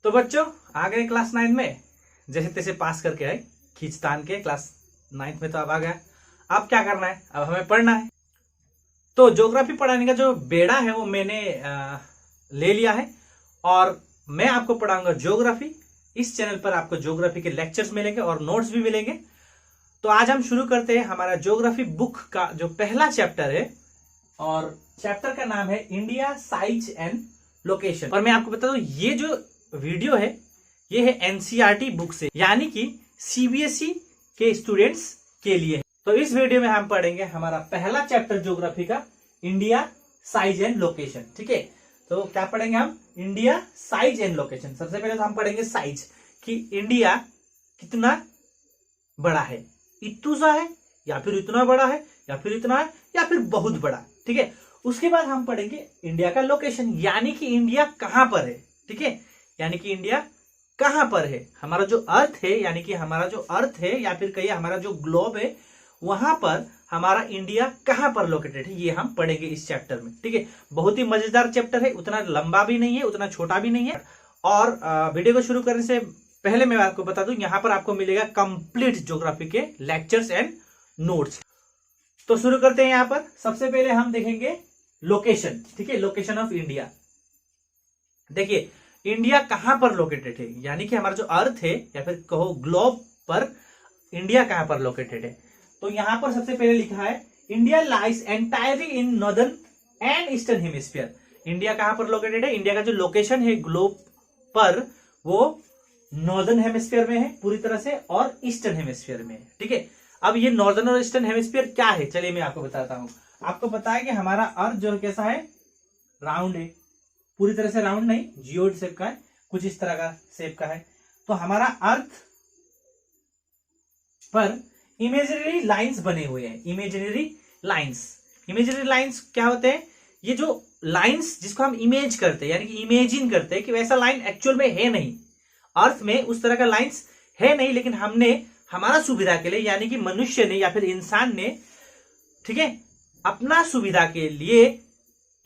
तो बच्चों आ गए क्लास 9 में, जैसे तैसे पास करके आए खींच तान के। क्लास 9 में तो अब आ गया। अब क्या करना है, अब हमें पढ़ना है। तो ज्योग्राफी पढ़ाने का जो बेड़ा है वो मैंने ले लिया है और मैं आपको पढ़ाऊंगा ज्योग्राफी। इस चैनल पर आपको ज्योग्राफी के लेक्चर्स मिलेंगे और नोट्स भी मिलेंगे। तो आज हम शुरू करते हैं हमारा ज्योग्राफी बुक का जो पहला चैप्टर है, और चैप्टर का नाम है इंडिया साइज एंड लोकेशन। और मैं आपको बता दूं, ये जो वीडियो है ये है एनसीईआरटी बुक से, यानी कि सीबीएसई के स्टूडेंट्स के लिए है। तो इस वीडियो में हम पढ़ेंगे हमारा पहला चैप्टर ज्योग्राफी का, इंडिया साइज एंड लोकेशन। ठीक है, तो क्या पढ़ेंगे हम? India size and location. सबसे पहले तो हम पढ़ेंगे साइज, कि इंडिया कितना बड़ा है, इतना सा है या फिर इतना बड़ा है या फिर इतना है या फिर बहुत बड़ा। ठीक है, उसके बाद हम पढ़ेंगे इंडिया का लोकेशन, यानी कि इंडिया कहां पर है। ठीक है, यानी कि इंडिया कहां पर है, हमारा जो अर्थ है, यानी कि हमारा जो अर्थ है या फिर कहिए हमारा जो ग्लोब है, वहां पर हमारा इंडिया कहां पर लोकेटेड है, ये हम पढ़ेंगे इस चैप्टर में। ठीक है, बहुत ही मजेदार चैप्टर है, उतना लंबा भी नहीं है उतना छोटा भी नहीं है। और वीडियो को शुरू करने से पहले मैं आपको बता दूं, यहां पर आपको मिलेगा कंप्लीट ज्योग्राफी के लेक्चर्स एंड नोट्स। तो शुरू करते हैं। यहां पर सबसे पहले हम देखेंगे लोकेशन। ठीक है, लोकेशन ऑफ इंडिया। देखिए इंडिया कहां पर लोकेटेड है, यानी कि हमारा जो अर्थ है या फिर कहो ग्लोब पर इंडिया कहां पर लोकेटेड है। तो यहां पर सबसे पहले लिखा है India lies entirely in northern and eastern hemisphere. India कहां पर लोकेटेड है? इंडिया का जो लोकेशन है ग्लोब पर वो नॉर्दर्न हेमिस्फीयर में है पूरी तरह से, और ईस्टर्न हेमिस्फीयर में है। ठीक है, अब ये नॉर्दर्न और ईस्टर्न हेमिस्फीयर क्या है, चलिए मैं आपको बताता हूं। आपको पता है कि हमारा अर्थ जो कैसा है, राउंड है, पूरी तरह से राउंड नहीं, जियोइड शेप का है, कुछ इस तरह का शेप का है। तो हमारा अर्थ पर इमेजिनरी लाइंस बने हुए हैं। इमेजिनरी लाइंस क्या होते हैं? ये जो लाइंस जिसको हम इमेज करते हैं, यानी कि इमेजिन करते हैं कि वैसा लाइन एक्चुअल में है नहीं, अर्थ में उस तरह का लाइंस है नहीं, लेकिन हमने हमारा सुविधा के लिए, यानी कि मनुष्य ने या फिर इंसान ने, ठीक है, अपना सुविधा के लिए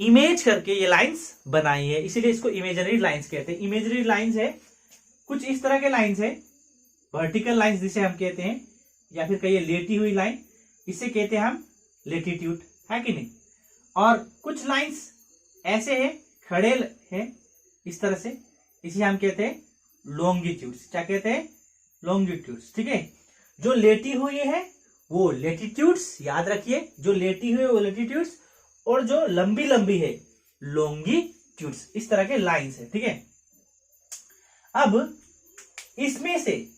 इमेज करके ये लाइंस बनाई है, इसीलिए इसको इमेजिनरी लाइंस कहते हैं। इमेजिनरी लाइंस है कुछ इस तरह के लाइंस है, वर्टिकल लाइंस जिसे हम कहते हैं, या फिर कहिए लेटी हुई लाइन, इसे कहते हैं हम लेटीट्यूड, है कि नहीं। और कुछ लाइंस ऐसे है, खड़े हैं इस तरह से, इसे हम कहते हैं लॉन्गिट्यूड्स। क्या कहते हैं? लॉन्गिट्यूड्स। ठीक है, जो लेटी हुई है वो लेटीट्यूड्स, याद रखिए, जो लेटी हुई है वो लेटीट्यूड्स, और जो लंबी लंबी है लॉन्गिट्यूड्स। इस तरह के लाइंस है। ठीक है, अब इसमें से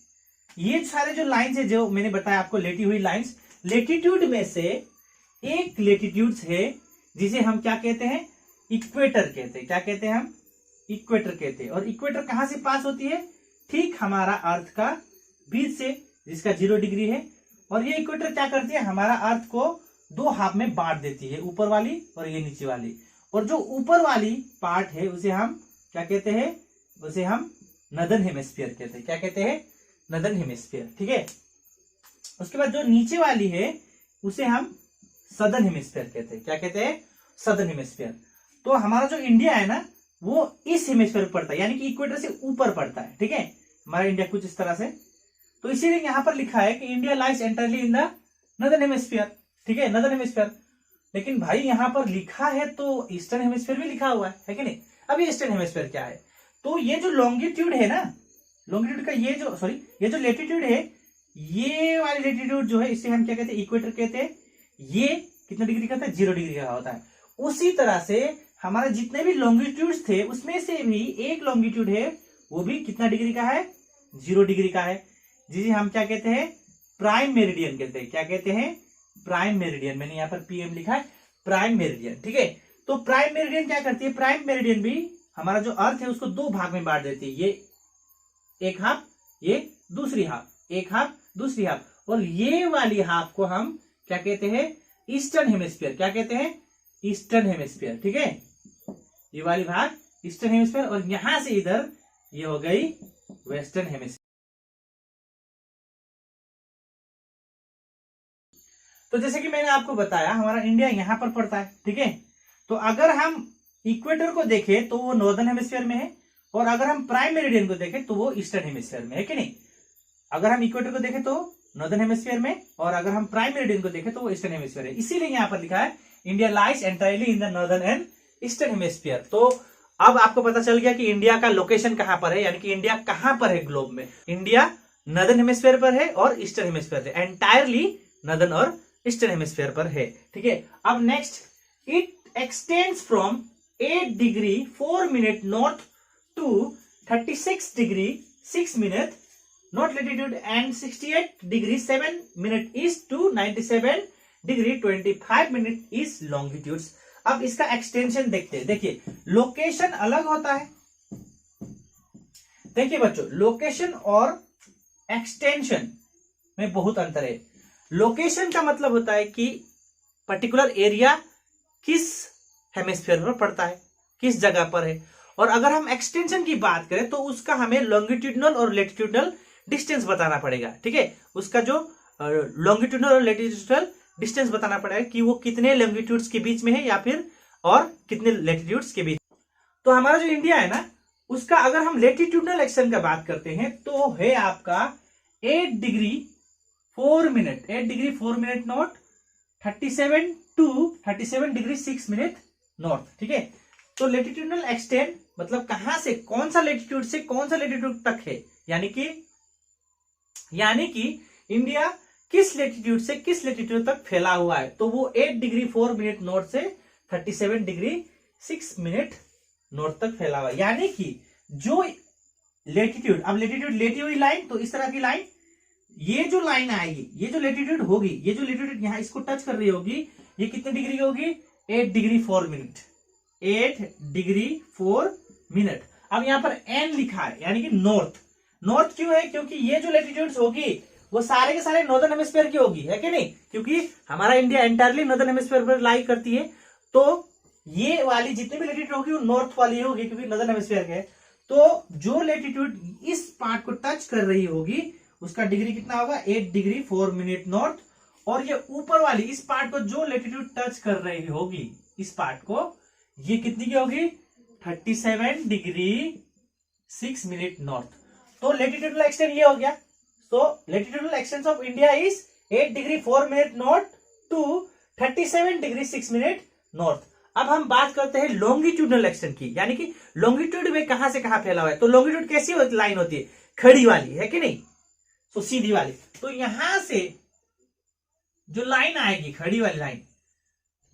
ये सारे जो लाइंस है जो मैंने बताया आपको, लेटी हुई लाइंस, लेटीट्यूड में से एक लेटीट्यूड्स है जिसे हम क्या कहते हैं? इक्वेटर कहते हैं। क्या कहते हैं हम? इक्वेटर कहते हैं। और इक्वेटर कहां से पास होती है? ठीक हमारा अर्थ का बीच से, जिसका 0 डिग्री है। और ये इक्वेटर क्या करती है? हमारा अर्थ को 2 हाफ में बांट देती है, ऊपर वाली और ये नीचे वाली। और जो ऊपर वाली पार्ट है उसे हम क्या कहते हैं? उसे हम नॉर्दर्न हेमिस्फीयर कहते हैं। क्या कहते हैं? Northern hemisphere. ठीक है, उसके बाद जो नीचे वाली है उसे हम सदर्न हेमिस्फीयर कहते हैं। क्या कहते हैं? Southern hemisphere. तो हमारा जो इंडिया है ना, वो इस हेमिस्फीयर पर पड़ता है, यानी कि इक्वेटर से ऊपर पड़ता है। ठीक है, हमारा इंडिया कुछ इस तरह से। तो इसीलिए यहां पर लिखा है कि India lies entirely in the northern hemisphere. ठीक है, नॉर्दर्न हेमिस्फीयर। लेकिन भाई यहां पर लिखा है तो ईस्टर्न हेमिस्फीयर भी लिखा हुआ है कि नहीं। अब ये ईस्टर्न हेमिस्फीयर क्या है? तो ये जो लॉन्गिट्यूड है ना, लॉन्गिट्यूड का ये जो लेटीट्यूड है, ये वाली लेटीट्यूड जो है, इसे हम क्या कहते हैं? इक्वेटर कहते हैं। ये कितना डिग्री का होता है? 0 डिग्री का होता है। उसी तरह से हमारे जितने भी लॉन्गिट्यूड्स थे उसमें से भी एक लॉन्गिट्यूड है, वो भी कितना डिग्री का है? 0 डिग्री का है, जिसे हम क्या कहते हैं? प्राइम मेरिडियन कहते हैं। क्या कहते हैं? Prime meridian. मैंने यहाँ पर पीएम लिखा है, प्राइम मेरिडियन। ठीक है, तो प्राइम मेरिडियन क्या करती है? प्राइम मेरिडियन भी हमारा जो अर्थ है उसको 2 भाग में बांट देती है, ये एक हाफ, ये दूसरी हाफ, एक हाफ दूसरी हाफ। और ये वाली हाफ को हम क्या कहते हैं? Eastern hemisphere. क्या कहते हैं? Eastern hemisphere. ठीक है, ये वाली भाग ईस्टर्न हेमिस्फीयर, और यहां से इधर ये हो गई वेस्टर्न हेमिस्फीयर। तो जैसे कि मैंने आपको बताया, हमारा इंडिया यहां पर पड़ता है। ठीक है, तो अगर हम इक्वेटर को देखें तो वो नॉर्दर्न हेमिस्फीयर में है, और अगर हम प्राइम मेरिडियन को देखें तो वो ईस्टर्न हेमिस्फीयर में है कि नहीं। अगर हम इक्वेटर को देखें तो नॉर्दर्न हेमिस्फीयर में, और अगर हम प्राइम मेरिडियन को देखें तो वो ईस्टर्न हेमिस्फीयर है। इसीलिए यहाँ पर लिखा है India lies entirely in the northern and eastern hemisphere. तो अब आपको पता चल गया कि इंडिया का लोकेशन कहां पर है, यानी कि इंडिया कहां पर है ग्लोब में। इंडिया नॉर्दर्न हेमिस्फीयर पर है और ईस्टर्न हेमिस्फीयर है, एंटायरली नॉर्दर्न और ईस्टर्न हेमिस्फीयर पर है। ठीक है, अब next, it extends from 8 degree 4 minute north to 36 degree 6 minute north latitude and 68 degree 7 minute east to 97 degree 25 minute east longitudes. अब इसका एक्सटेंशन देखते हैं। देखिए लोकेशन अलग होता है, देखिए बच्चों लोकेशन और एक्सटेंशन में बहुत अंतर है। लोकेशन का मतलब होता है कि पर्टिकुलर एरिया किस हेमिस्फीयर पर पड़ता है, किस जगह पर है। और अगर हम एक्सटेंशन की बात करें तो उसका हमें लॉन्गिट्यूडनल और लैटिट्यूडनल डिस्टेंस बताना पड़ेगा। ठीक है, उसका जो लॉन्गिट्यूडनल और लैटिट्यूडनल डिस्टेंस बताना पड़ेगा कि वो कितने लॉन्गिट्यूड्स के बीच में है या फिर और कितने लैटिट्यूड्स के बीच। तो हमारा जो इंडिया है ना, उसका अगर हम लैटिट्यूडनल एक्सटेंट का बात करते हैं तो है आपका 8 degree 4 minute, 8 degree 4 minute north, 37 to 37 degree 6 minute north. ठीक है, तो लैटिट्यूडनल एक्सटेंट मतलब कहां से कौन सा लैटिट्यूड से कौन सा लैटिट्यूड तक है, यानी कि इंडिया किस लैटिट्यूड से किस लैटिट्यूड तक फैला हुआ है। तो वो 8 डिग्री 4 मिनट नॉर्थ से 37 डिग्री 6 मिनट नॉर्थ तक फैला हुआ है। यानी कि जो लैटिट्यूड, अब लैटिट्यूड लेटी हुई लाइन, तो इस तरह की लाइन, ये जो लाइन आएगी, ये जो लैटिट्यूड होगी, ये जो लैटिट्यूड यहां इसको टच कर रही होगी, ये कितने डिग्री होगी, 8 डिग्री 4 मिनट, 8 डिग्री 4 मिनट। अब यहां पर एन लिखा है यानी कि नॉर्थ। नॉर्थ क्यों है, क्योंकि ये जो लैटिट्यूड्स होगी वो सारे के सारे नॉर्दर्न हेमिस्फीयर की होगी, है कि नहीं, क्योंकि हमारा इंडिया एंटायरली नॉर्दर्न हेमिस्फीयर पर लाई करती है। तो ये वाली जितनी भी लैटिट्यूड होगी वो नॉर्थ वाली होगी क्योंकि नॉर्दर्न हेमिस्फीयर के। तो जो लैटिट्यूड इस पार्ट को टच कर रही होगी उसका डिग्री कितना होगा, 8 डिग्री 4 मिनट नॉर्थ। और ये ऊपर वाली इस पार्ट को जो लैटिट्यूड टच कर रही होगी, इस पार्ट को, ये कितनी की होगी, 37 डिग्री 6 मिनट नॉर्थ। तो लैटिट्यूडनल एक्सटेंट ये हो गया। तो latitudinal extent of India is 8 degree 4 minute north to 37 degree 6 minute north. अब हम बात करते हैं लॉन्गिट्यूडनल एक्सटेंट की, यानी कि लॉन्गिट्यूड में कहां से कहां फैला हुआ है। तो लॉन्गिट्यूड कैसी लाइन होती है, खड़ी वाली, है कि नहीं, तो सीधी वाली। तो यहां से जो लाइन आएगी, खड़ी वाली लाइन,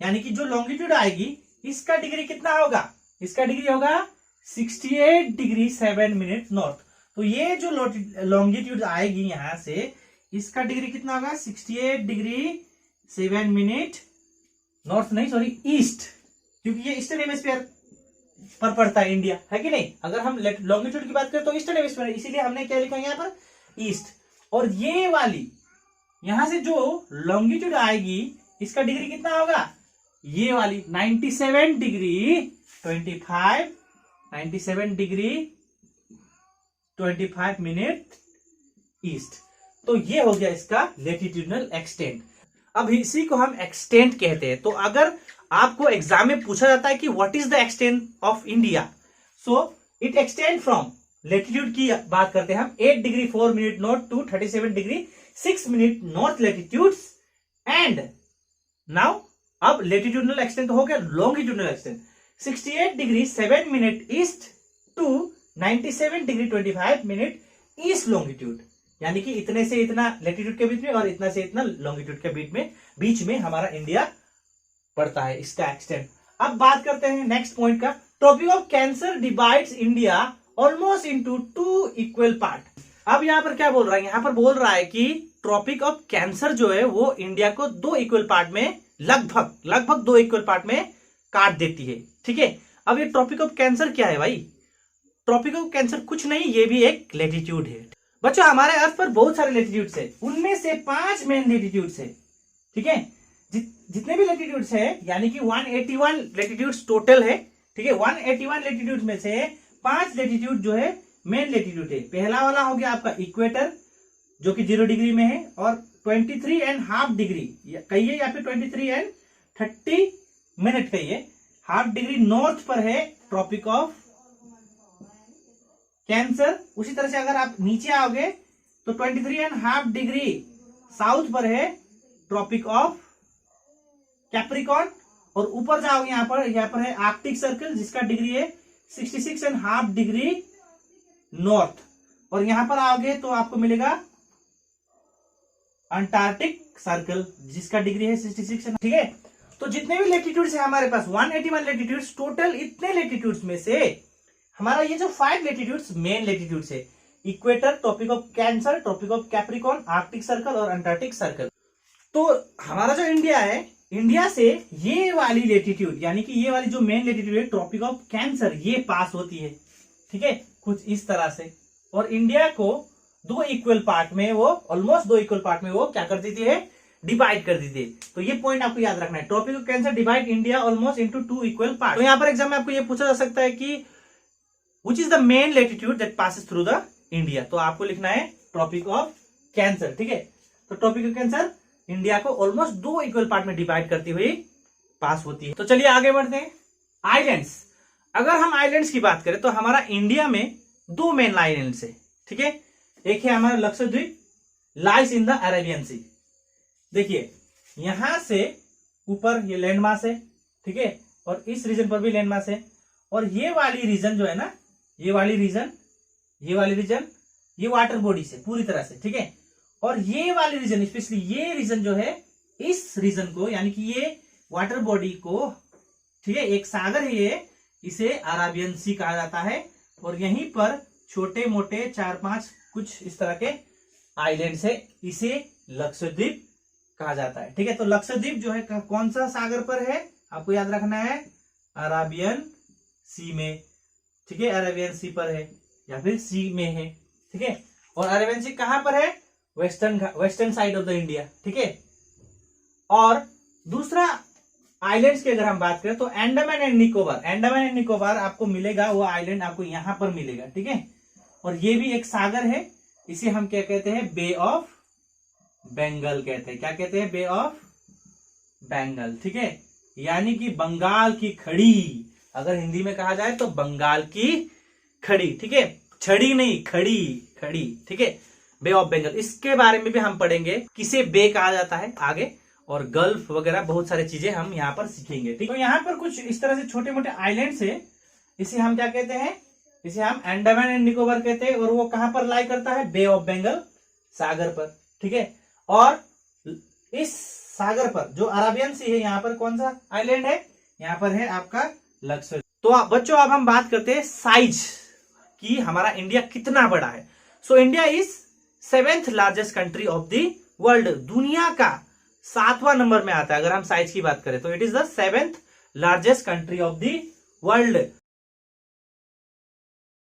यानी कि जो लॉन्गिट्यूड आएगी, इसका डिग्री कितना होगा, इसका डिग्री होगा 68 डिग्री 7 मिनट नॉर्थ। तो ये जो लॉन्गिट्यूड आएगी यहां से, इसका डिग्री कितना होगा, 68 डिग्री 7 मिनट नॉर्थ, नहीं सॉरी ईस्ट, क्योंकि ये ईस्टर्न हेमिस्फीयर पर पड़ता है इंडिया, है कि नहीं। अगर हम लॉन्गिट्यूड की बात करें तो ईस्टर्न हेमिस्फीयर है, इसीलिए हमने क्या लिखा है यहाँ पर, ईस्ट। और ये वाली यहां से जो लॉन्गिट्यूड आएगी, इसका डिग्री कितना होगा, ये वाली 97 डिग्री 25, 97 डिग्री 25 मिनट ईस्ट। तो ये हो गया इसका लैटिट्यूडनल एक्सटेंट। अब इसी को हम एक्सटेंट कहते हैं। तो अगर आपको एग्जाम में पूछा जाता है कि what is the extent of India, so it extend from, latitude की बात करते हैं हम, 8 degree 4 minute north to 37 degree 6 minute north latitudes. And now अब लैटिट्यूडनल एक्सटेंट हो गया, longitudinal extent 68 degree 7 minute east to 97 degree 25 minute east longitude, यानी कि इतने से इतना लैटिट्यूड के बीच में और इतना से इतना लॉन्गिट्यूड के बीच में हमारा इंडिया पड़ता है, इसका एक्सटेंट। अब बात करते हैं नेक्स्ट पॉइंट का, tropic of cancer divides India almost into 2 equal part. अब यहां पर क्या बोल रहा है, यहां पर बोल रहा है कि ट्रॉपिक ऑफ कैंसर जो है वो इंडिया को 2 इक्वल पार्ट में, लगभग 2 इक्वल पार्ट में काट देती है। ठीक है, अब ये ट्रॉपिक ऑफ कैंसर क्या है भाई, ट्रॉपिक ऑफ कैंसर कुछ नहीं, ये भी एक लैटिट्यूड है। बच्चों हमारे अर्थ पर बहुत सारे लैटिट्यूड्स है, उनमें से 5 मेन लैटिट्यूड्स है। ठीक है, जितने भी लैटिट्यूड्स है, यानी कि 181 लैटिट्यूड्स टोटल है। ठीक है, 181 लैटिट्यूड में से 5 लैटिट्यूड जो है मेन लैटिट्यूड है। पहला वाला हो गया आपका इक्वेटर, जो कि 0 डिग्री में है, और 23.5 डिग्री कहिए या फिर 23 and 30 मिनट कहिए, हाफ डिग्री नॉर्थ पर है ट्रॉपिक ऑफ कैंसर। उसी तरह से अगर आप नीचे आओगे तो 23.5 डिग्री साउथ पर है ट्रॉपिक ऑफ कैप्रिकॉन, और ऊपर जाओगे यहाँ पर है आर्कटिक सर्कल जिसका डिग्री है 66.5 डिग्री नॉर्थ, और यहां पर आओगे तो आपको मिलेगा अंटार्कटिक सर्कल जिसका डिग्री है 66। ठीक है, तो जितने भी लेटीट्यूड्स है हमारे पास 181 लेटीट्यूड्स टोटल, इतने लेटीट्यूड्स में से हमारा ये जो 5 लेटीट्यूड्स मेन लेटीट्यूड्स है, equator, tropic of cancer, tropic of capricorn, arctic circle और अंटार्कटिक सर्कल। तो हमारा जो इंडिया है, इंडिया से ये वाली लेटीट्यूड यानी कि ये वाली जो मेन लेटीट्यूड है ट्रॉपिक ऑफ कैंसर, ये पास होती है। ठीक है, कुछ इस तरह से, और इंडिया को दो इक्वल पार्ट में वो ऑलमोस्ट 2 इक्वल पार्ट में वो क्या कर देती है, डिवाइड कर देती है। तो ये पॉइंट आपको याद रखना है, tropic of cancer divide India almost into 2 equal part. तो यहाँ पर एग्जाम में आपको ये पूछा जा सकता है कि which is the main latitude that passes through the India, तो आपको लिखना है ट्रॉपिक ऑफ कैंसर। ठीक है, तो ट्रॉपिक ऑफ कैंसर इंडिया को ऑलमोस्ट 2 इक्वल पार्ट में डिवाइड करती हुई पास होती है। तो चलिए आगे बढ़ते हैं। आइलैंड्स, अगर हम आइलैंड्स की बात करें तो हमारा इंडिया में 2 मेन आइलैंड्स है। ठीक है, एक है हमारा लक्षद्वीप, लाइस इन द अरेबियन सी। देखिए यहां से ऊपर ये लैंड मास है, ठीक है, और इस रीजन पर भी लैंड मास है, और ये वाली रीजन जो है ना, ये वाली रीजन ये वाटर बॉडी से पूरी तरह से, ठीक है, और ये वाली रीजन स्पेशली ये रीजन जो है, इस रीजन को यानी कि ये वाटर बॉडी को, ठीक है, एक सागर है ये, इसे अरेबियन सी कहा जाता है, और यहीं पर छोटे मोटे 4-5 कुछ इस तरह के आइलैंड्स है, इसे लक्षद्वीप कहा जाता है। ठीक है, तो लक्षद्वीप जो है कौन सा सागर पर है, आपको याद रखना है अरेबियन सी में। ठीक है, अरेबियन सी पर है या फिर सी में है। ठीक है, और अरेबियन सी कहां पर है, western side of the India. ठीक है, और दूसरा आइलैंड्स की अगर हम बात करें तो अंडमान एंड निकोबार आपको मिलेगा, वो आइलैंड आपको यहां पर मिलेगा। ठीक है, और ये भी एक सागर है, इसे हम क्या कहते हैं, बे ऑफ बंगाल कहते हैं। क्या कहते हैं, बे ऑफ बंगाल। ठीक है, यानी कि बंगाल की खड़ी, अगर हिंदी में कहा जाए तो बंगाल की खड़ी। ठीक है, छड़ी नहीं, खड़ी। ठीक है, बे ऑफ बंगाल, इसके बारे में भी हम पढ़ेंगे, किसे बे कहा जाता है आगे, और गल्फ वगैरह बहुत सारी चीजें हम यहाँ पर सीखेंगे। ठीक, तो यहाँ पर कुछ इस तरह से छोटे मोटे आइलैंड्स है, इसे हम क्या कहते हैं, इसे हम अंडमान एंड निकोबार कहते हैं, और वो कहां पर लाई करता है, बे ऑफ बंगाल सागर पर। ठीक है, और इस सागर पर जो अरेबियन सी है, यहाँ पर कौन सा आइलैंड है, यहाँ पर है आपका लक्षद्वीप। तो बच्चों अब हम बात करते हैं साइज की, हमारा इंडिया कितना बड़ा है। So India is 7th largest country of the world, दुनिया का 7वां नंबर में आता है अगर हम साइज की बात करें तो। It is the 7th largest country of the world.